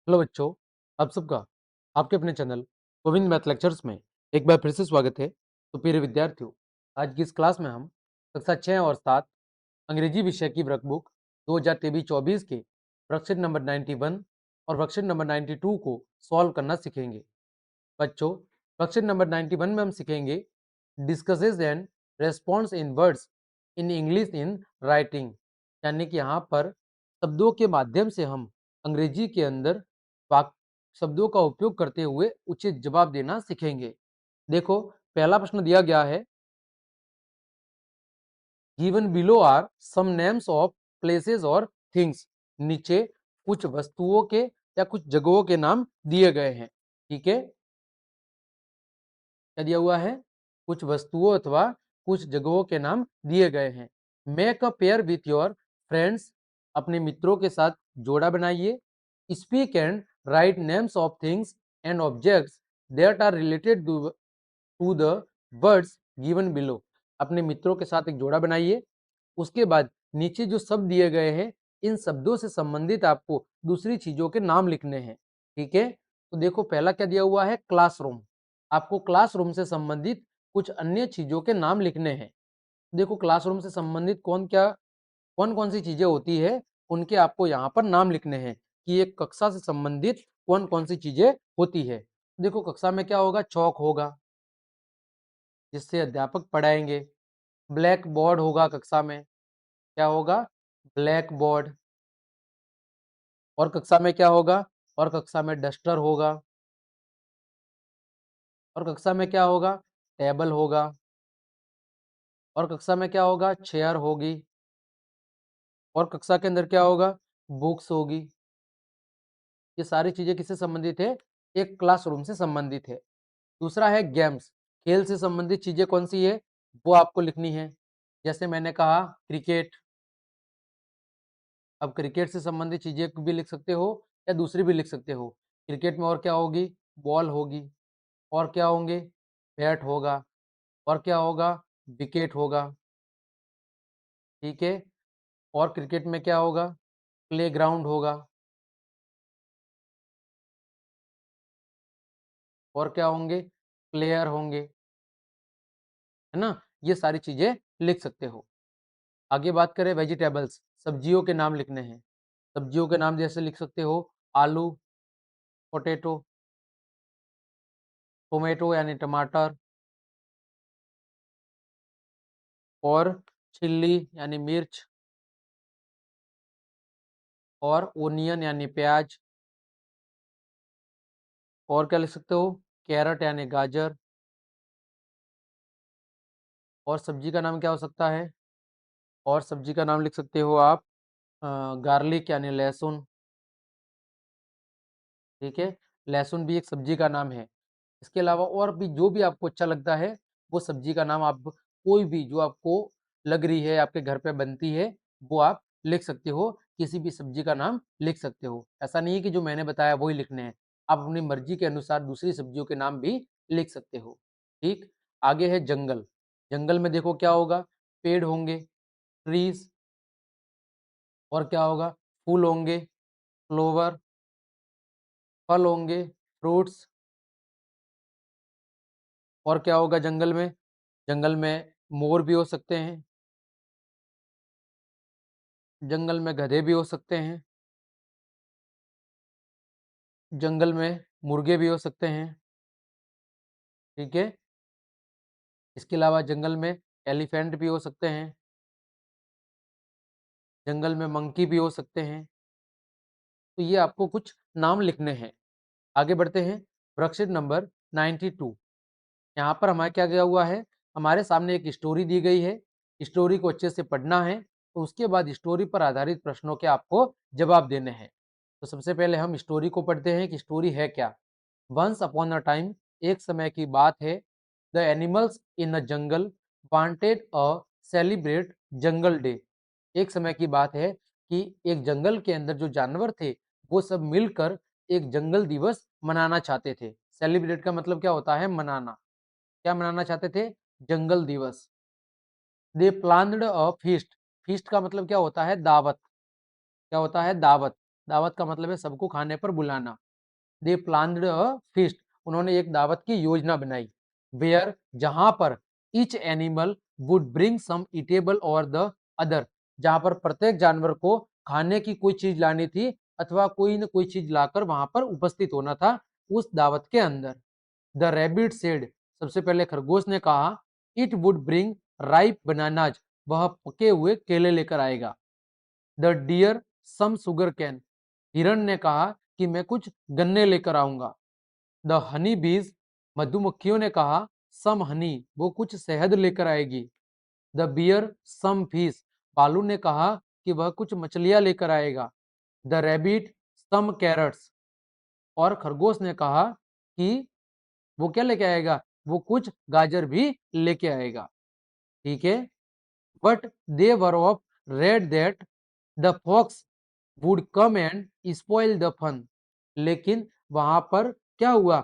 Hello बच्चों, आप सबका आपके अपने चैनल गोविंद मैथ लेक्चर्स में एक बार फिर से स्वागत है। तो प्रिय विद्यार्थियों, आज की इस क्लास में हम कक्षा 6 और 7 अंग्रेजी विषय की वर्कबुक 2023-24 के वर्कशीट नंबर 91 और वर्कशीट नंबर 92 को सॉल्व करना सीखेंगे। बच्चों, वर्कशीट नंबर 91 में हम सीखेंगे discusses and response in words in English in writing, यानी कि यहाँ पर शब्दों के माध्यम से हम अंग्रेजी के अंदर शब्दों का उपयोग करते हुए उचित जवाब देना सीखेंगे। देखो, पहला प्रश्न दिया गया है, given below are some names of places और थिंग्स। नीचे कुछ वस्तुओं के या कुछ जगहों के नाम दिए गए हैं। ठीक है, क्या दिया हुआ है? कुछ वस्तुओं अथवा कुछ जगहों के नाम दिए गए हैं। Make a pair with your friends, अपने मित्रों के साथ जोड़ा बनाइए। Speak and write names of things and objects that are related to the words given below. अपने मित्रों के साथ एक जोड़ा बनाइए। उसके बाद नीचे जो शब्द दिए गए हैं, इन शब्दों से संबंधित आपको दूसरी चीजों के नाम लिखने हैं। ठीक है, तो देखो पहला क्या दिया हुआ है, क्लासरूम। आपको क्लासरूम से संबंधित कुछ अन्य चीजों के नाम लिखने हैं। देखो, क्लासरूम से संबंधित कौन कौन सी चीजें होती है, उनके आपको यहाँ पर नाम लिखने हैं कि एक कक्षा से संबंधित कौन कौन सी चीजें होती है। देखो, कक्षा में क्या होगा, चौक होगा जिससे अध्यापक पढ़ाएंगे। ब्लैक बोर्ड होगा कक्षा में, क्या होगा, ब्लैक बोर्ड। और कक्षा में क्या होगा, और कक्षा में डस्टर होगा। और कक्षा में क्या होगा, टेबल होगा। और कक्षा में क्या होगा, चेयर होगी। और कक्षा के अंदर क्या होगा, बुक्स होगी। ये सारी चीजें किससे संबंधित है, एक क्लासरूम से संबंधित है। दूसरा है गेम्स, खेल से संबंधित चीजें कौन सी है, वो आपको लिखनी है। जैसे मैंने कहा क्रिकेट, अब क्रिकेट से संबंधित चीजें भी लिख सकते हो या दूसरी भी लिख सकते हो। क्रिकेट में और क्या होगी, बॉल होगी। और क्या होंगे, बैट होगा। और क्या होगा, विकेट होगा। ठीक है, और क्रिकेट में क्या होगा, प्लेग्राउंड होगा। और क्या होंगे, प्लेयर होंगे, है ना। ये सारी चीजें लिख सकते हो। आगे बात करें वेजिटेबल्स, सब्जियों के नाम लिखने हैं। सब्जियों के नाम जैसे लिख सकते हो, आलू, पोटैटो, टोमेटो यानी टमाटर, और चिल्ली यानी मिर्च, और ओनियन यानी प्याज। और क्या लिख सकते हो, कैरट यानी गाजर। और सब्जी का नाम क्या हो सकता है, और सब्जी का नाम लिख सकते हो आप गार्लिक यानी लहसुन। ठीक है, लहसुन भी एक सब्जी का नाम है। इसके अलावा और भी जो भी आपको अच्छा लगता है, वो सब्जी का नाम आप कोई भी जो आपको लग रही है आपके घर पे बनती है, वो आप लिख सकते हो। किसी भी सब्जी का नाम लिख सकते हो। ऐसा नहीं है कि जो मैंने बताया वही लिखने हैं, आप अपनी मर्जी के अनुसार दूसरी सब्जियों के नाम भी लिख सकते हो। ठीक, आगे है जंगल। जंगल में देखो क्या होगा, पेड़ होंगे, ट्रीज। और क्या होगा, फूल होंगे, फ्लोवर। फल होंगे, फ्रूट्स। और क्या होगा जंगल में, जंगल में मोर भी हो सकते हैं। जंगल में गधे भी हो सकते हैं। जंगल में मुर्गे भी हो सकते हैं। ठीक है, इसके अलावा जंगल में एलिफेंट भी हो सकते हैं। जंगल में मंकी भी हो सकते हैं। तो ये आपको कुछ नाम लिखने हैं। आगे बढ़ते हैं, वर्कशीट नंबर 92। यहाँ पर हमारा क्या गया हुआ है, हमारे सामने एक स्टोरी दी गई है। स्टोरी को अच्छे से पढ़ना है, तो उसके बाद स्टोरी पर आधारित प्रश्नों के आपको जवाब देने हैं। तो सबसे पहले हम स्टोरी को पढ़ते हैं कि स्टोरी है क्या। वंस अपॉन अ टाइम, एक समय की बात है, the animals in a jungle wanted a celebrate jungle day. एक समय की बात है कि एक जंगल के अंदर जो जानवर थे, वो सब मिलकर एक जंगल दिवस मनाना चाहते थे। सेलिब्रेट का मतलब क्या होता है, मनाना। क्या मनाना चाहते थे, जंगल दिवस। दे प्लान्ड अ फीस्ट। फीस्ट का मतलब क्या होता है, दावत। क्या होता है, दावत। दावत का मतलब है सबको खाने पर बुलाना। दे प्लान्ड अ फीस्ट, उन्होंने एक दावत की योजना बनाई। वेयर, जहां पर each animal would bring some eatable और द अदर, जहां पर प्रत्येक जानवर को खाने की कोई चीज लानी थी अथवा कोई न कोई चीज लाकर वहां पर उपस्थित होना था उस दावत के अंदर। द रैबिट सेड, सबसे पहले खरगोश ने कहा, it would bring ripe bananas, वह पके हुए केले लेकर आएगा। The deer some sugarcane, हिरण ने कहा कि मैं कुछ गन्ने लेकर आऊंगा। द हनी बीज, मधुमक्खियों ने कहा, सम हनी, वो कुछ शहद लेकर आएगी। द बियर सम फिश, भालू ने कहा कि वह कुछ मछलियां लेकर आएगा। द रैबिट सम कैरट्स, और खरगोश ने कहा कि वो क्या लेके आएगा, वो कुछ गाजर भी लेके आएगा। ठीक है, but they were afraid that the fox would come and spoil the fun, लेकिन वहां पर क्या हुआ,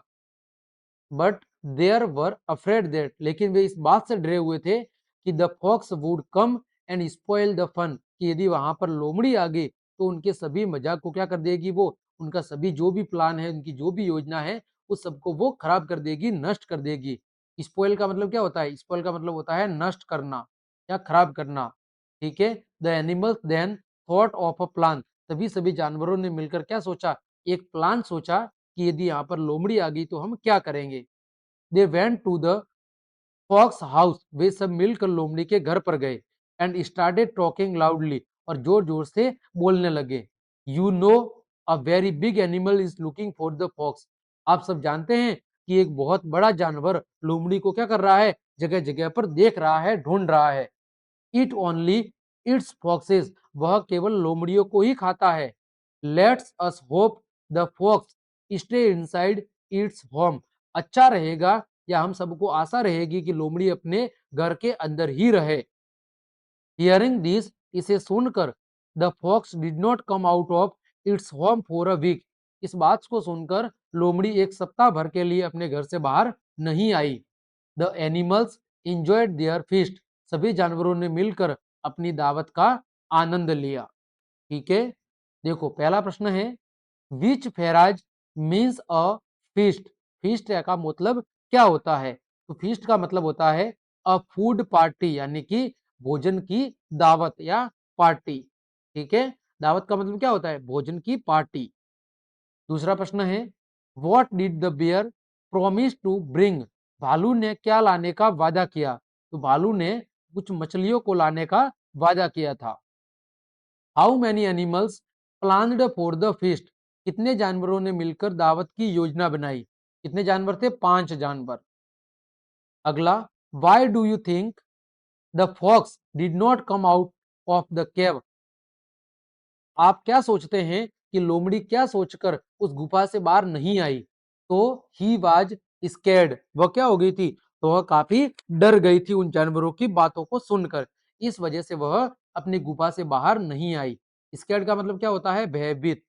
but there were afraid that, लेकिन वे इस बात से डरे हुए थे कि the fox would come and spoil the fun, कि यदि वहां पर लोमड़ी आ गई तो उनके सभी मजाक को क्या कर देगी, वो उनका सभी जो भी प्लान है, उनकी जो भी योजना है, उस सबको वो खराब कर देगी, नष्ट कर देगी। स्पॉइल का मतलब क्या होता है, स्पॉइल का मतलब होता है नष्ट करना या खराब करना। ठीक है, the animals then thought of a plan, तभी सभी जानवरों ने मिलकर क्या सोचा, एक प्लान सोचा कि यदि यहाँ पर लोमड़ी आ गई तो हम क्या करेंगे। They went to the fox house, वे सब मिलकर लोमड़ी के घर पर गए। एंड स्टार्टेड टॉकिंग लाउडली, और जोर जोर से बोलने लगे। You know, a very big animal is looking for the fox, आप सब जानते हैं कि एक बहुत बड़ा जानवर लोमड़ी को क्या कर रहा है, जगह जगह पर देख रहा है, ढूंढ रहा है। इट ओनली इट्स फॉक्सेस, वह केवल लोमड़ियों को ही खाता है। Let's us hope the fox stay inside its home, अच्छा रहेगा या हम सबको आशा रहेगी कि लोमड़ी अपने घर के अंदर ही रहे। हियरिंग दिस, इसे सुनकर, the fox did not come out of its home for a week, इस बात को सुनकर लोमड़ी एक सप्ताह भर के लिए अपने घर से बाहर नहीं आई। The animals enjoyed their feast, सभी जानवरों ने मिलकर अपनी दावत का आनंद लिया। ठीक है, देखो पहला प्रश्न है, विच फेराज मीन्स अ फीस्ट, फीस्ट का मतलब क्या होता है, तो फीस्ट का मतलब होता है अ फूड पार्टी, यानी कि भोजन की दावत या पार्टी। ठीक है, दावत का मतलब क्या होता है, भोजन की पार्टी। दूसरा प्रश्न है, what did the bear promise to bring, भालू ने क्या लाने का वादा किया, तो भालू ने कुछ मछलियों को लाने का वादा किया था। How many animals planned for the feast, कितने जानवरों ने मिलकर दावत की योजना बनाई, कितने जानवर थे, 5 जानवर। अगला, why do you think the fox did not come out of the cave, आप क्या सोचते हैं कि लोमड़ी क्या सोचकर उस गुफा से बाहर नहीं आई, तो ही वाज स्कैर्ड, वह क्या हो गई थी, तो वह काफी डर गई थी उन जानवरों की बातों को सुनकर, इस वजह से वह अपनी गुफा से बाहर नहीं आई। स्कैर्ड का मतलब क्या होता है, भयभीत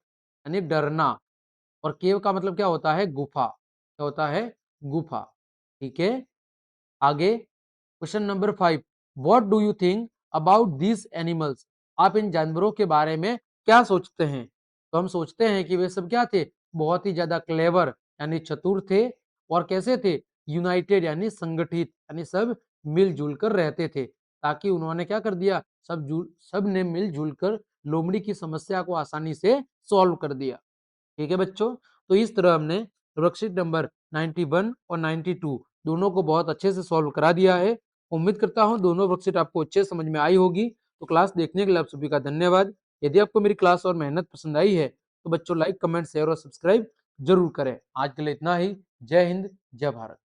यानी डरना, और केव का मतलब क्या होता है, गुफा, क्या होता है, गुफा। ठीक है, आगे question number 5, what do you think about this animals, आप इन जानवरों के बारे में क्या सोचते हैं, तो हम सोचते हैं कि वे सब क्या थे, बहुत ही ज्यादा क्लेवर यानी चतुर थे, और कैसे थे, यूनाइटेड यानी संगठित, यानी सब मिलजुल कर रहते थे, ताकि उन्होंने क्या कर दिया, सब ने मिलजुल कर लोमड़ी की समस्या को आसानी से सॉल्व कर दिया। ठीक है बच्चों, तो इस तरह हमने वर्कशीट नंबर 91 और 92 दोनों को बहुत अच्छे से सॉल्व करा दिया है। उम्मीद करता हूं दोनों वर्कशीट आपको अच्छे समझ में आई होगी। तो क्लास देखने के लिए आप सभी का धन्यवाद। यदि आपको मेरी क्लास और मेहनत पसंद आई है तो बच्चों लाइक, कमेंट, शेयर और सब्सक्राइब जरूर करें। आज के लिए इतना ही। जय हिंद, जय भारत।